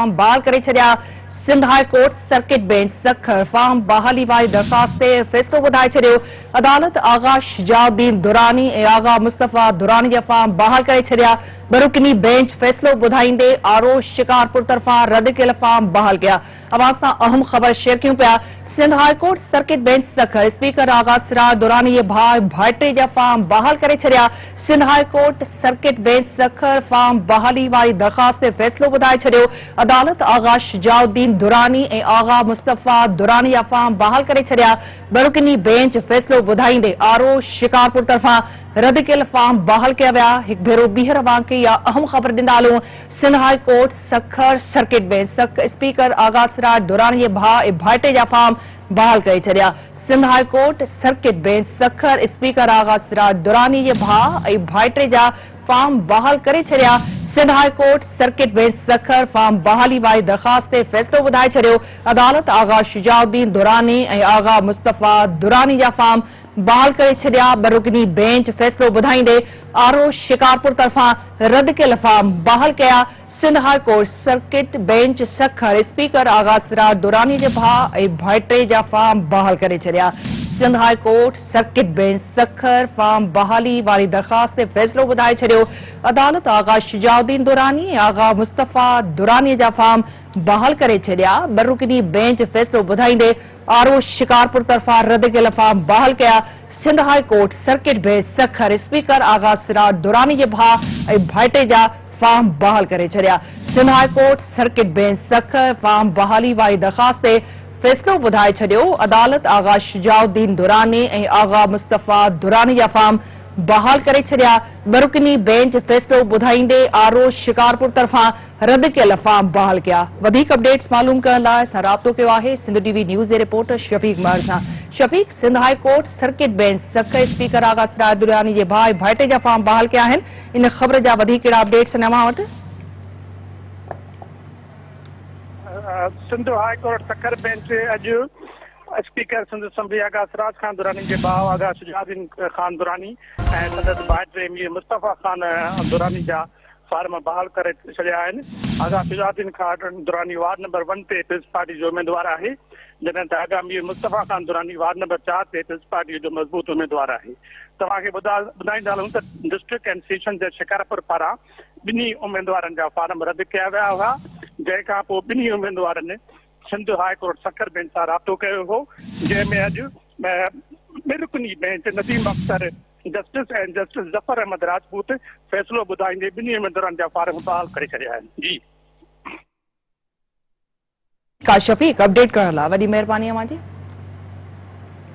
बहाल करे छॾिया। Sindh high court circuit bench Sukkur farm बहाली वारी दरख़्वास्त ते फ़ैसिलो ॿुधाए छॾियो। अदालत आगा शुजाउद्दीन दुरानी ऐं आगा मुस्तफ़ा दुरानी जा फार्म बहाल करे छॾिया। बरुकनी बेंच फ़ैसिलो ॿुधाईंदे आरो शिकारपुर तरफ़ां रद्द कयल फार्म बहाल कया। अवां सां अहम ख़बर शेयर कयूं पिया। Sindh high court circuit bench Sukkur speaker Agha Siraj Durrani जे भाउ भाइटे जा फार्म बहाल करे छॾिया। Sindh high court circuit bench Sukkur farm बहाली वारी दरख़्वास्त ते फ़ैसिलो ॿुधाए छॾियो। अदालत आगा शुजाउद्दीन दुरानी ऐं आगा मुस्तफ़ा दुरानी जा फार्म बहाल करे छॾिया। बरुकनी बेंच फ़ैसिलो ॿुधाईंदे आरो शिकारपुर तरफ़ां रद्द कयल फार्म बहाल कया विया। हिकु भेरो ॿीहर वांके या अहम ख़बर ॾींदा हलूं। Sindh high court Sukkur circuit bench speaker Agha Siraj Durrani जे भाउ ऐं भाइटे जा फार्म बहाल करे छॾिया। Sindh high court circuit bench Sukkur speaker Agha Siraj Durrani जे भाउ ऐं भाइटे जा फार्म बहाल करे छॾिया। Sindh high court circuit bench Sukkur farm बहाली वारी दरख़्वास्त ते फ़ैसिलो ॿुधाए छॾियो। अदालत आगा शुजाउद्दीन दुरानी ऐं आगा मुस्तफ़ा दुरानी जा फार्म बहाल करे छॾिया। बरुकनी बेंच फ़ैसिलो ॿुधाईंदे आरो शिकारपुर तरफ़ां रद्द कयल फार्म बहाल कया। Sindh high court circuit bench Sukkur speaker Agha Siraj Durrani जे भाउ ऐं भाइटे जा फार्म बहाल करे छॾिया। Sindh high court circuit bench Sukkur farm बहाली वारी दरख़्वास्त ते फ़ैसिलो ॿुधाए छॾियो। अदालत आगा शुजाउद्दीन दुरानी ऐं आगा मुस्तफ़ा दुरानी जा फार्म बहाल करे छॾिया। बरुकनी बेंच फ़ैसिलो ॿुधाईंदे आरो शिकारपुर तरफ़ां रद्द कयल फार्म बहाल कया। Sindh high court circuit bench Sukkur speaker Agha Siraj Durrani जे भाउ ऐं भाइटे जा फार्म बहाल करे छॾिया। Sindh high court circuit bench Sukkur farm बहाली वारी दरख़्वास्त ते फ़ैसिलो ॿुधाए छॾियो। अदालत आगा शुजाउद्दीन दुरानी ऐं आगा मुस्तफ़ा दुरानी जा फार्म बहाल करे छॾिया। बरुकनी बेंच फ़ैसिलो ॿुधाईंदे आरो शिकारपुर तरफ़ां रद्द कयल फार्म बहाल कया। वधीक अपडेट्स मालूम करण लाइ असां राब्तो कयो आहे सिंध टीवी न्यूज़ जे रिपोर्टर शफ़ीक महर सां। Shafiq, Sindh high court circuit bench Sukkur speaker Agha Siraj Durrani जे भाउ ऐं भाइटे जा फार्म बहाल कया आहिनि। इन ख़बर जा वधीक कहिड़ा अपडेट्स आहिनि अव्हां वटि? Sindh high court Sukkur bench अॼु स्पीकर सिंध असम्बली आगा सिराज खान दुरानी जे भाउ आगा शुजाउद्दीन खान दुरानी ऐं संदसि भाइटे मीर मुस्तफ़ा खान दुरानी जा फार्म बहाल करे छॾिया आहिनि। आगा शुजाउद्दीन खान दुरानी वार्ड नंबर 1 ते पीपल्स पार्टी जो उम्मीदवार आहे, जॾहिं त आगा मीर मुस्तफ़ा खान दुरानी वार्ड नंबर 4 ते पीपल्स पार्टी जो मज़बूत उम्मीदवार आहे। तव्हांखे ॿुधाईंदा हलूं त डिस्ट्रिक्ट एंड सेशन जे शिकारपुर पारां ॿिन्ही उम्मीदवारनि जा फार्म रद्द कया विया हुआ, जंहिंखां पोइ ॿिन्ही उम्मीदवारनि Sindh high court Sukkur bench सां राब्तो कयो हो, जंहिंमें अॼु बिरुकनी बेंच नदीम अख्तर जस्टिस ऐं जस्टिस ज़फ़र अहमद राजपूत फ़ैसिलो ॿुधाईंदे ॿिन्ही उम्मीदवारनि जा फार्म बहाल करे छॾिया आहिनि। जी शफ़ीक, अपडेट करण लाइ वॾी महिरबानी अव्हां जी।